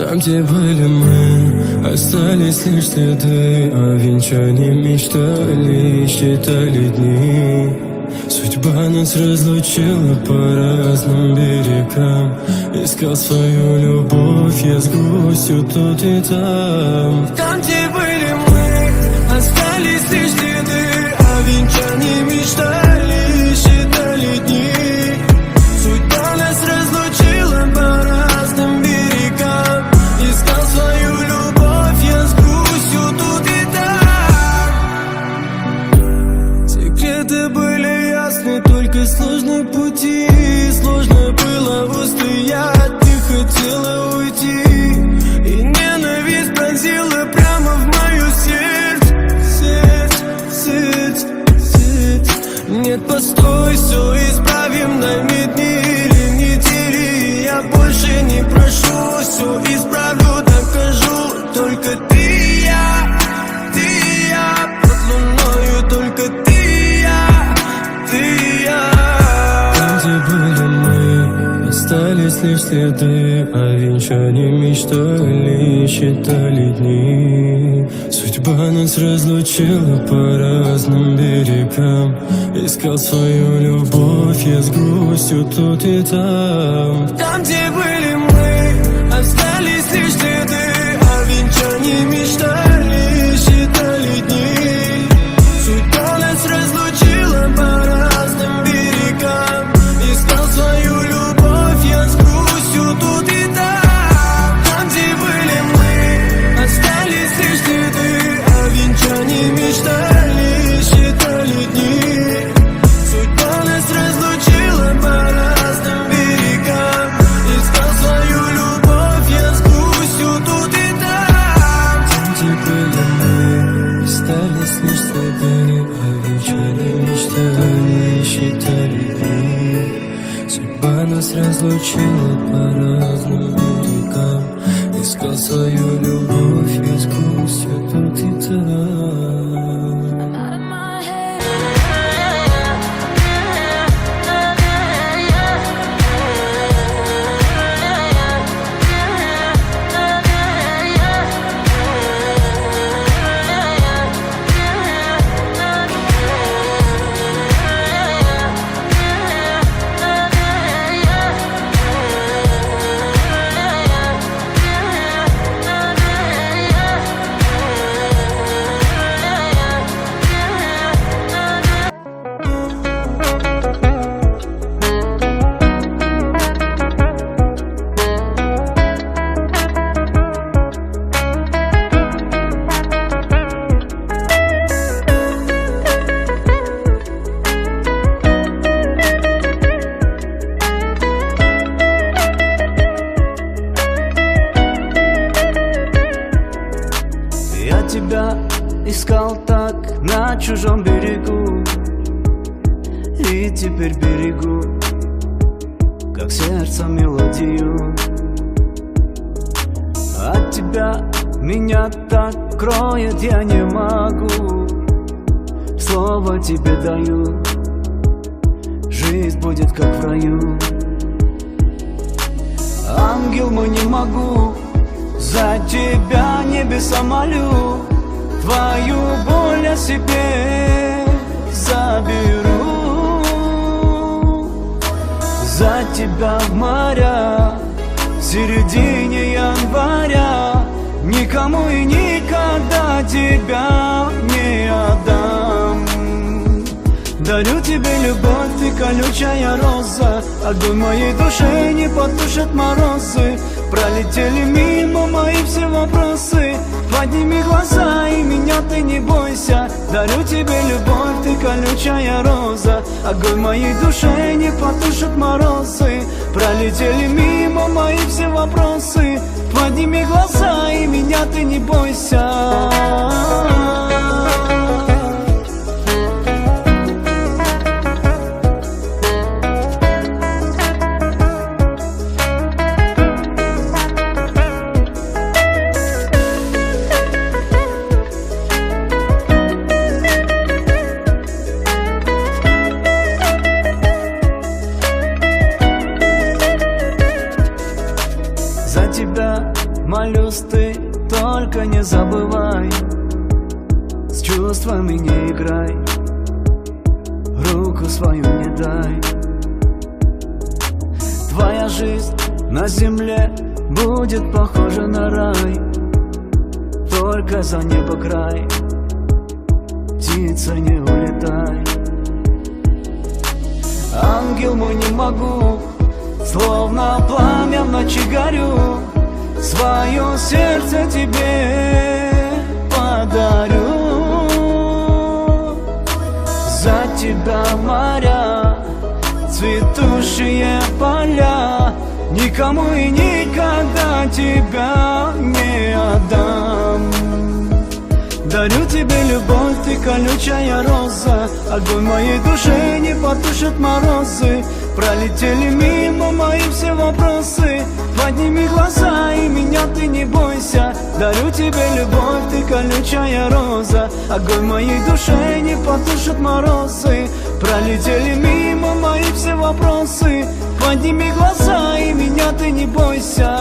Там, где были мы, остались лишь следы. О венчании мечтали, считали дни. Судьба нас разлучила по разным берегам. Искал свою любовь я с грустью тут и там. Там, где были мы, остались лишь следы. О венчании мечтали, считали дни. Судьба нас разлучила по разным берегам. Искал свою любовь я с грустью тут и там. Секреты были ясны, только сложные пути. Сложно было устоять, ты хотела уйти. И ненависть пронзила прямо в мое сердце. Нет, постой, все исправим на медмире недели. Я больше не прошу, все исправлю, докажу. Только ты и я, под луною только ты и я. Там, где были мы, остались лишь следы. О венчании мечтали, считали дни. Судьба нас разлучила по разным берегам. Искал свою любовь я с грустью тут и там. Там, где были мы, остались лишь следы. О венчании мечтали, считали дни. Судьба нас разлучила по разным берегам. Искал свою любовь я с грустью тут и там. Там, где были мы, остались лишь следы. О венчании мечтали, считали дни. Судьба нас разлучила по разным берегам. Искал свою любовь я с грустью тут и там. Там, где были мы, остались лишь следы. О венчании мечтали, считали дни. Судьба нас разлучила по разным берегам. Искал свою любовь я с грустью тут и там. Тебя искал так на чужом берегу, и теперь берегу, как сердце мелодию. От тебя меня так кроет, я не могу. Слово тебе даю, жизнь будет как в раю. Ангел мой, не могу, за тебя небеса молю. Твою боль о себе заберу. За тебя в моря, в середине января. Никому и никогда тебя не отдам. Дарю тебе любовь, ты колючая роза. Огонь моей душе не потушит морозы. Пролетели мимо мои все вопросы. Подними глаза и меня ты не бойся. Дарю тебе любовь, ты колючая роза. Огонь моей душе не потушит морозы. Пролетели мимо мои все вопросы. Подними глаза и меня ты не бойся. только не забывай, с чувствами не играй, руку свою не дай. Твоя жизнь на земле будет похожа на рай, только за небо край, птица, не улетай. Ангел мой, не могу, словно пламя в ночи горю, свое сердце тебе подарю. За тебя моря, цветущие поля, никому и никогда тебя не отдам. Дарю тебе любовь, ты колючая роза, огонь моей души не потушит морозы. Пролетели мимо мои все вопросы, подними глаза и меня ты не бойся. Дарю тебе любовь, ты колючая роза, огонь моей души не потушит морозы. Пролетели мимо мои все вопросы, подними глаза и меня ты не бойся.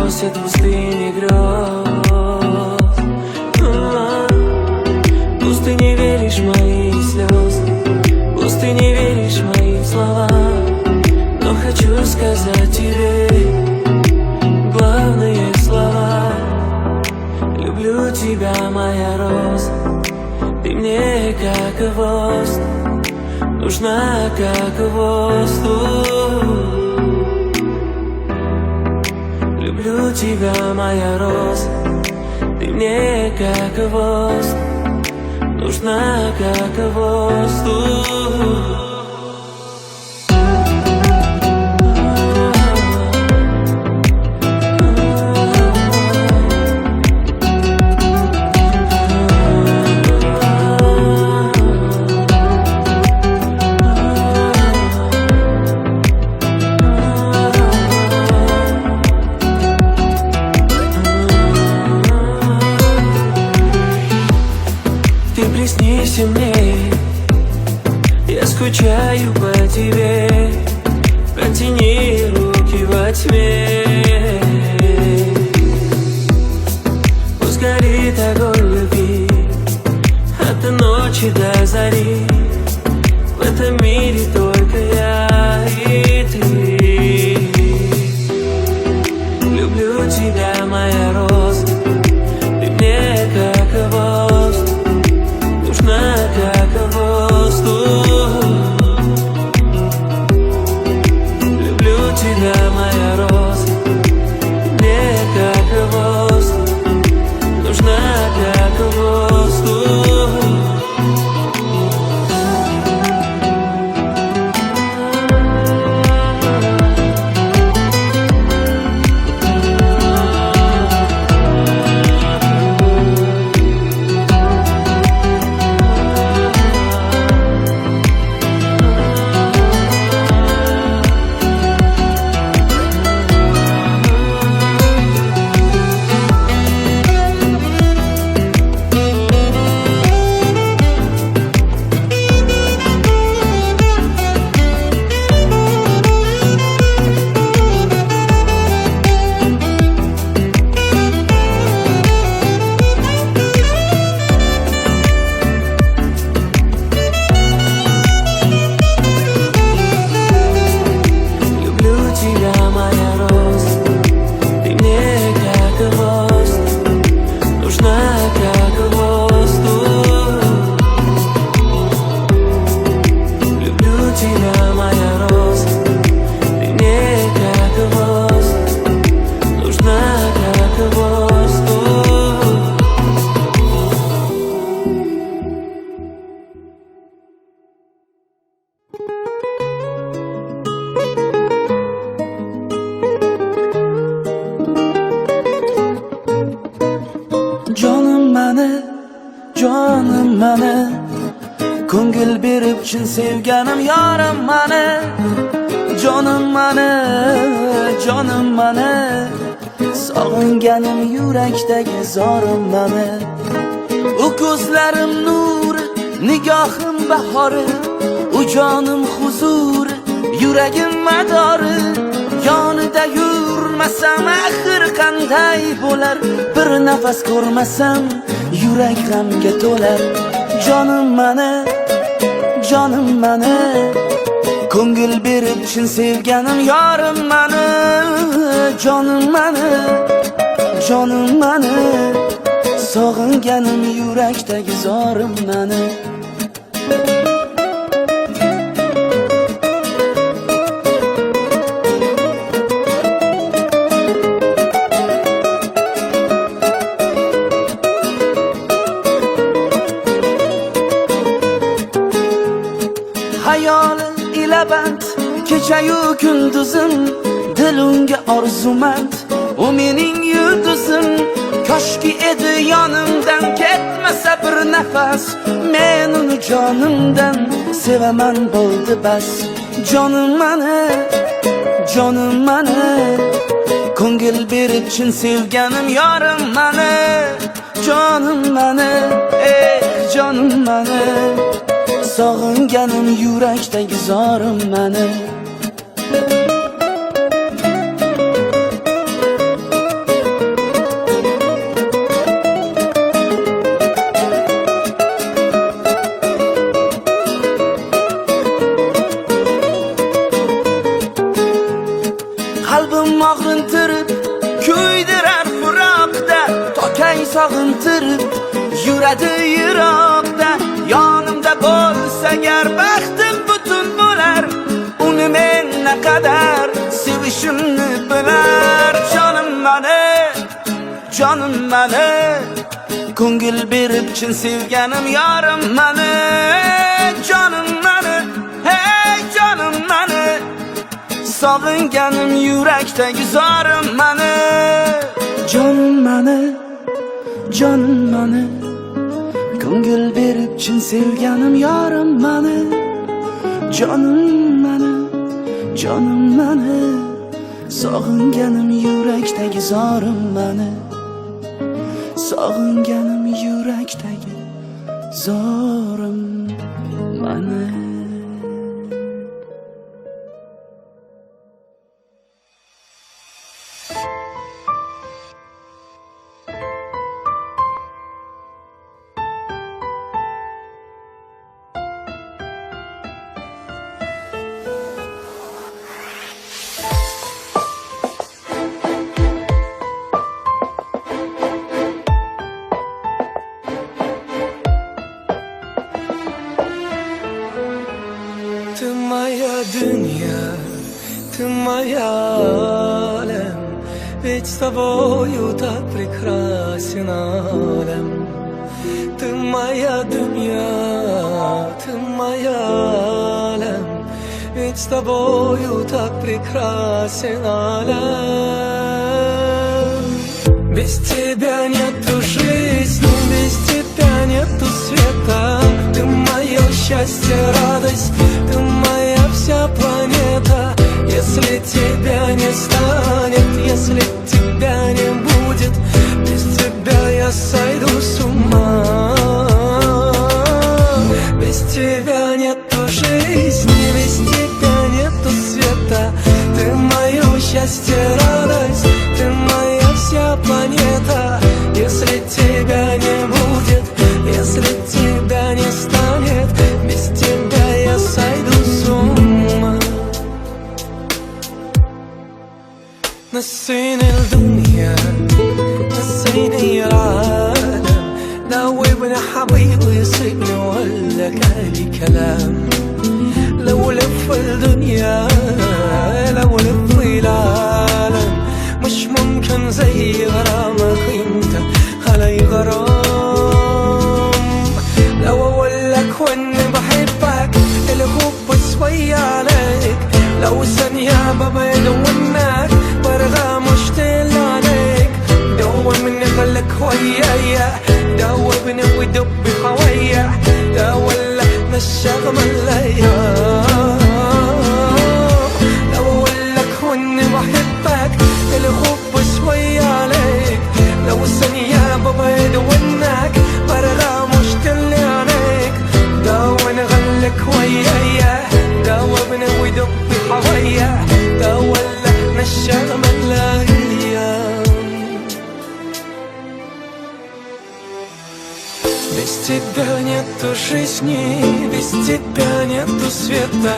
рассвет пустыни грез. Пусть ты не веришь в мои слезы, пусть ты не веришь в мои слова, но хочу сказать тебе главные слова. Люблю тебя, моя роза, ты мне как воздух, нужна как воздух. Люблю тебя, моя роза, ты мне как воздух, нужна как воздух. Приснись мне, я скучаю по тебе, протяни руки во тьме. Пусть горит огонь любви от ночи до зари, в этом мире только я и ты. Люблю тебя, моя роза, ты мне как воздух, нужна как воздух. Люблю тебя, моя роза, мне как воздух, нужна как воздух. Canım mani, ko'ngil berib chin sevganim yorim mani. Canım mani, canım mani, sog'inganim yurakdagi zorim mani. U ko'zlarim nur, nigohim bahori, u jonim huzur, yuragim madori. Yonida yurmasam axir qanday bo'lar, bir nafas ko'rmasam yurak g'amga to'lar. Jonim mani, jonim mani, ko'ngil berib chin sevganim yorim mani. Jonim mani, jonim mani, sog'inganim yurakdagi zorim mani. Hayolim ila band, kechayu kunduzim, dil unga orzumand, u mening yulduzim. Koshki edi yonimdan ketmasa bir nafas, men uni jonimdan sevaman bo'ldi bas. Jonim mani, jonim mani, ko'ngil berib chin sevganim yorim mani. Jonim mani, jonim mani, sog'inganim yurakdagi zorim mani. sog'intirib yuradi yiroqda. Yonimda bo'lsa agar baxtim butun bo'lar. Uni men naqadar sevishimni bilar. Jonim mani, ko'ngil berib chin sevganim yorim mani. Jonim mani, hey jonim mani, sog'inganim yurakdagi zorim mani. Jonim mani, ko'ngil berib chin sevganim yorim mani. Jonim mani, sog'inganim yurakdagi zorim mani. Sog'inganim yurakdagi zorim mani. Ты моя дунья, ты моя алем, ведь с тобою так прекрасен алем. Ты моя дунья, ты моя алем, ведь с тобою так прекрасен алем. Без тебя нету жизни, без тебя нету света. Ты мое счастье, радость, ты моя вся планета. Если тебя не станет, если тебя не будет, без тебя я сойду с ума. Без тебя нету жизни, без тебя нету света. Ты мое счастье, радость, ты моя вся планета. Если тебя не будет, если тебя не станет, без тебя я сойду с ума. نسيني الدنيا، نسيني العالم، دوبني حبيبي يسيبني ولا لي كلام. لو لف الدنيا، لو لف العالم، مش ممكن زي غرامك انت علي غرام. لو اقولك واني بحبك الحب شوية عليك، لو ثانية ببعد عنك برغى مشتاق عليك. دوبني خليك ويايا، دوبني ودب هوايا، دولنا الشغم الليل. لو اقولك واني بحبك الحب شوية عليك، لو ثانية ببعد عنك برغى مشتاق عليك. دوبني خليك ويايا، دوبني ودب هوايا، دولنا الشغم الليل. Без тебя нету жизни, без тебя нету света.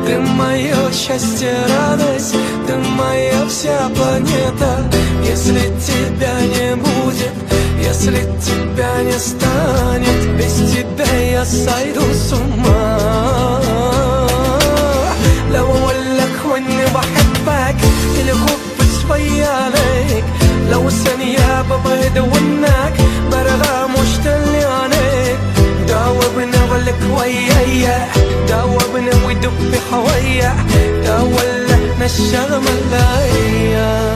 Ты мое счастье, радость, ты моя вся планета. Если тебя не будет, если тебя не станет, без тебя я сойду с ума. لو اقولك واني بحبك الحب شوية عليك، لو ثانية ببعد عنك برغى مشتاق عليك. دوبني خليك ويايا، دوبني ودب هوايا، دولنا الشغم الليل.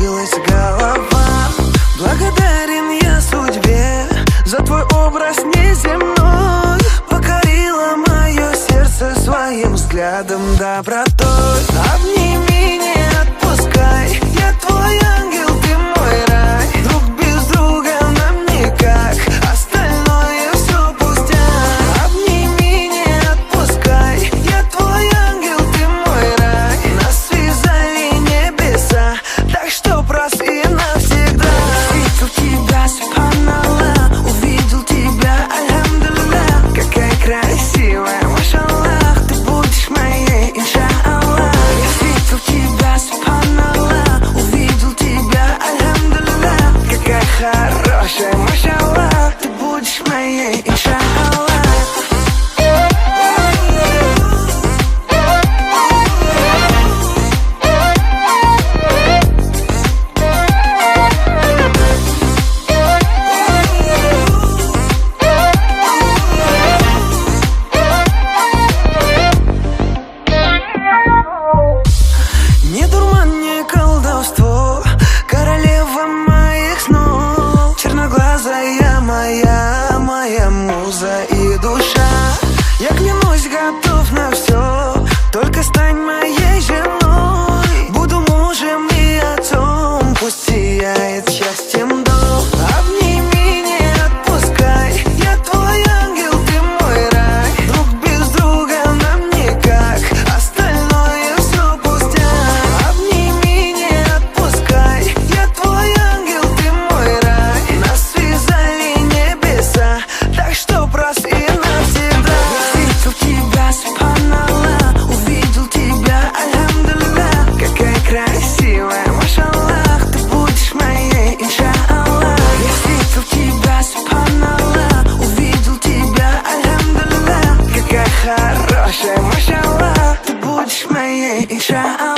закружилась голова. Благодарен я судьбе за твой образ неземной. Покорила мое сердце своим взглядом добротой. Обними, не отпускай, я твой ангел, ты мой рай. Друг без друга нам никак, остальное все пустяк. Обними, не отпускай, я твой ангел, ты мой рай. Нас связали небеса, так что прости навсегда. Увидел тебя, субханаллах, увидел тебя, альхамдулиллах. Какая красивая, машаллах, ты будешь моей, иншаллах. Я встретил тебя, субханаллах, увидел тебя, альхамдулиллах. Какая хорошая, машаллах, ты будешь моей, иншаллах. Не дурман, не колдовство, королева моих снов. Черноглазая моя, моя муза и душа. Я клянусь, готов на все, только стань моей женой. Буду мужем и отцом, пусть сияет счастьем дом. Обними, не отпускай, я твой ангел, ты мой рай. Друг без друга нам никак, остальное все пустяк. Обними, не отпускай, я твой ангел, ты мой рай. Нас связали небеса, так что прости навсегда. Я встретил тебя, субханаллах, увидел тебя, альхамдулиллах. Какая красивая, машаллах, ты будешь моей, иншаллах. Я встретил тебя, субханаллах, увидел тебя, альхамдулиллах. Какая хорошая, машаллах, ты будешь моей, иншаллах.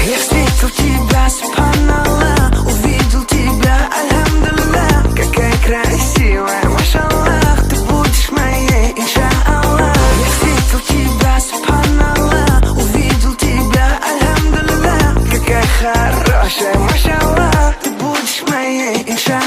Я встретил тебя, субханаллах, увидел тебя, альхамдулиллах. Какая красивая, машаллах, ты будешь моей, иншаллах. Я встретил тебя, субханаллах, увидел тебя, альхамдулиллах. Какая хорошая, машаллах, ты будешь моей, иншаллах.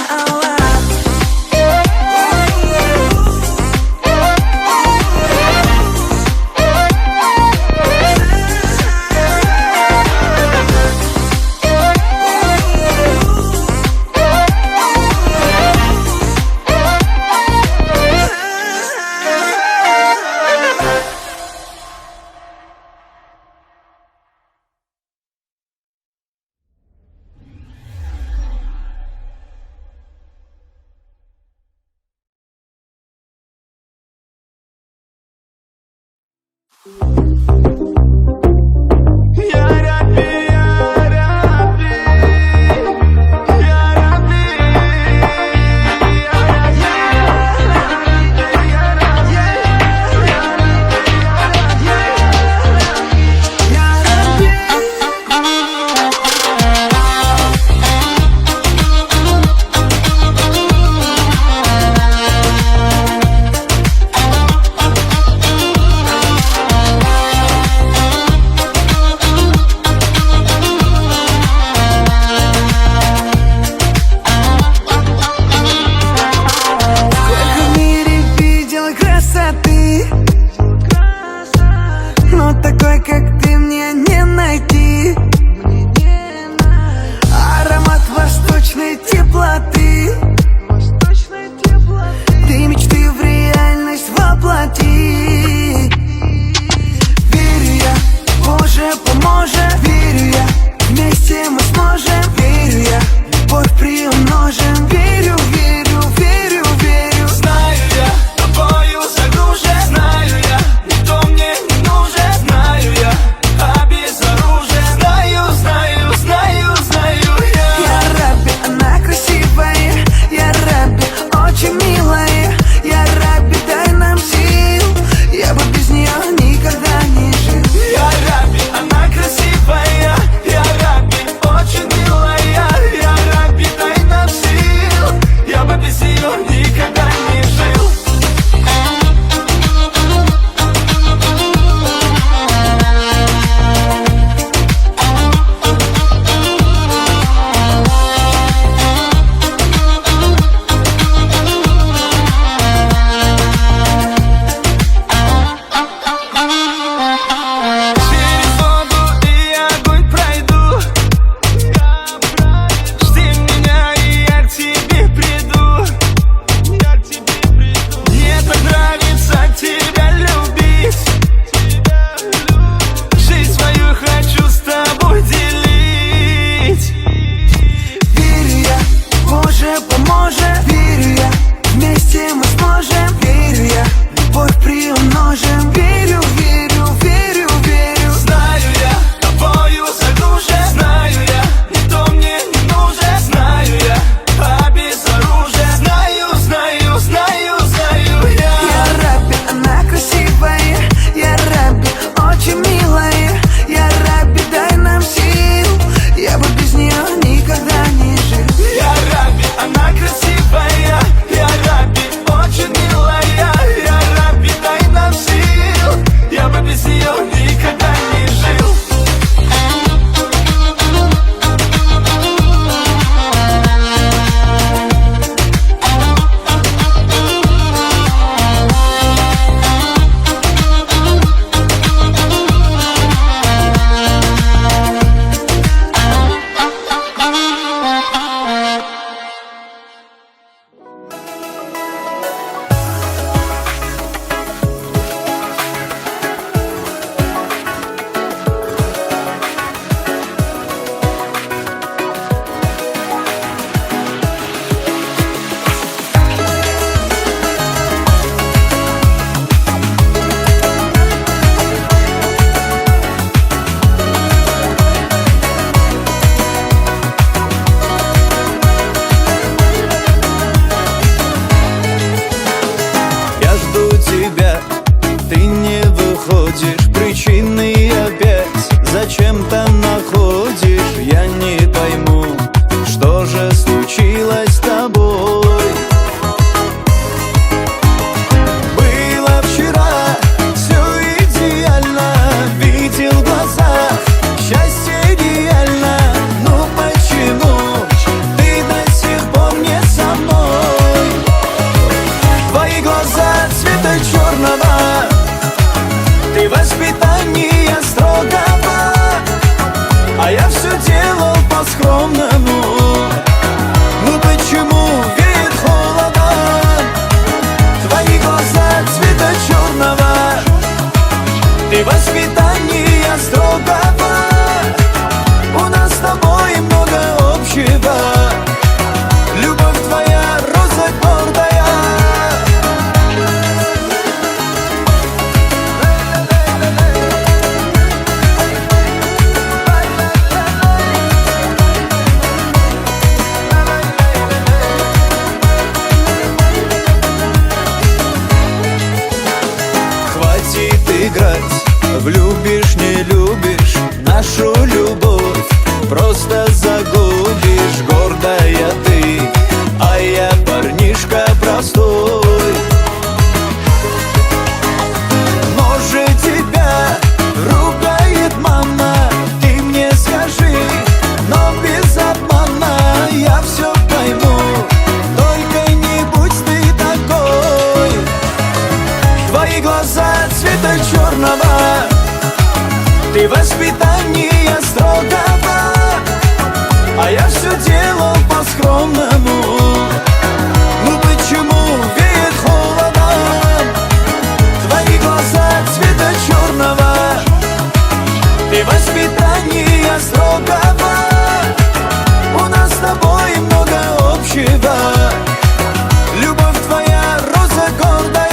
Я Рабби, я Рабби, я Рабби, никогда не жил. Ты не выходишь, причины опять зачем там находишь? Я не пойму, что же случилось с тобой. Было вчера все идеально, видел в глазах счастье идеально. Ну почему ты до сих пор не со мной? Твои глаза цвета черного, ты воспитание строгого, а я все делал по-скромному. Ну почему веет холодом? Твои глаза цвета черного, ты воспитание строгого, у нас с тобой много общего. Любовь твоя роза гордая. Играть в любишь, не любишь, нашу любовь просто загубишь. Гордая ты, а я парнишка простой. Может тебя ругает мама, ты мне скажи, но без обмана я все пойму, только не будь ты такой. Твои глаза цвета черного, ты воспитание строгого, а я все делал по-скромному. Ну почему веет холодом? Твои глаза цвета черного, ты воспитание строгого, у нас с тобой много общего. Любовь твоя роза гордая.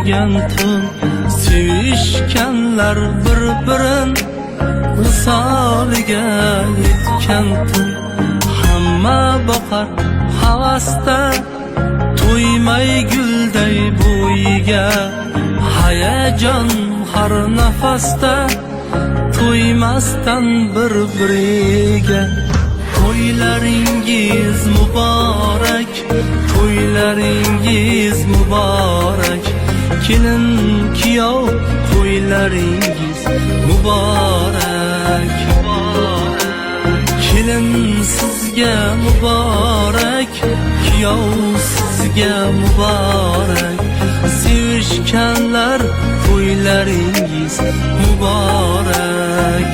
to'ygan tun, sevishganlar bir-birin visoliga yetgan tun. Hamma boqar havasda, to'ymay gulday bo'yiga. Hayajon har nafasda, to'ymasdan bir-biriga. To'ylaringiz muborak, to'ylaringiz muborak. Kelin kuyov to'ylaringiz muborak. Kelin sizga muborak, kuyov sizga muborak. Sevishganlar to'ylaringiz muborak.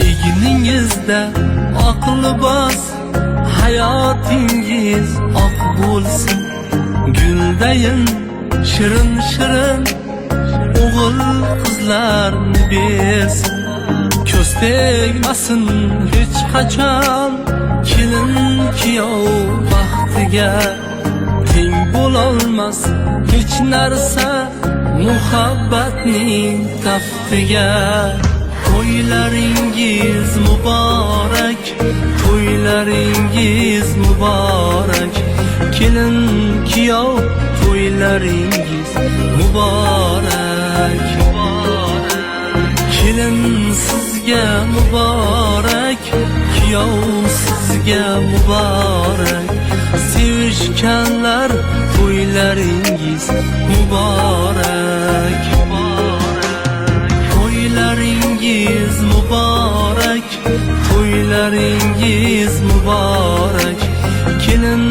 Egningizda oq libos, hayotingiz oq bo'lsin. Guldayin shirin shirin o'g'il qizlarni bersin. Ko'z tegmasin hech qachon kelin kuyov baxtiga. Teng bo'lolmas hech narsa muhabbatning taftiga. To'ylaringiz muborak, to'ylaringiz muborak. Kelin kuyov to'ylaringiz muborak. Kelin sizga muborak, kuyov sizga muborak. Sevishganlar to'ylaringiz muborak. To'ylaringiz muborak, to'ylaringiz muborak. Kelin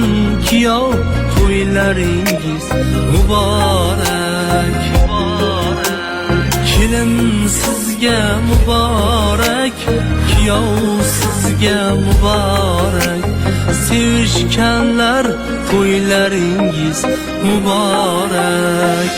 kuyov to'ylaringiz muborak. Kelin sizga muborak, kuyov sizga muborak. Sevishganlar to'ylaringiz muborak.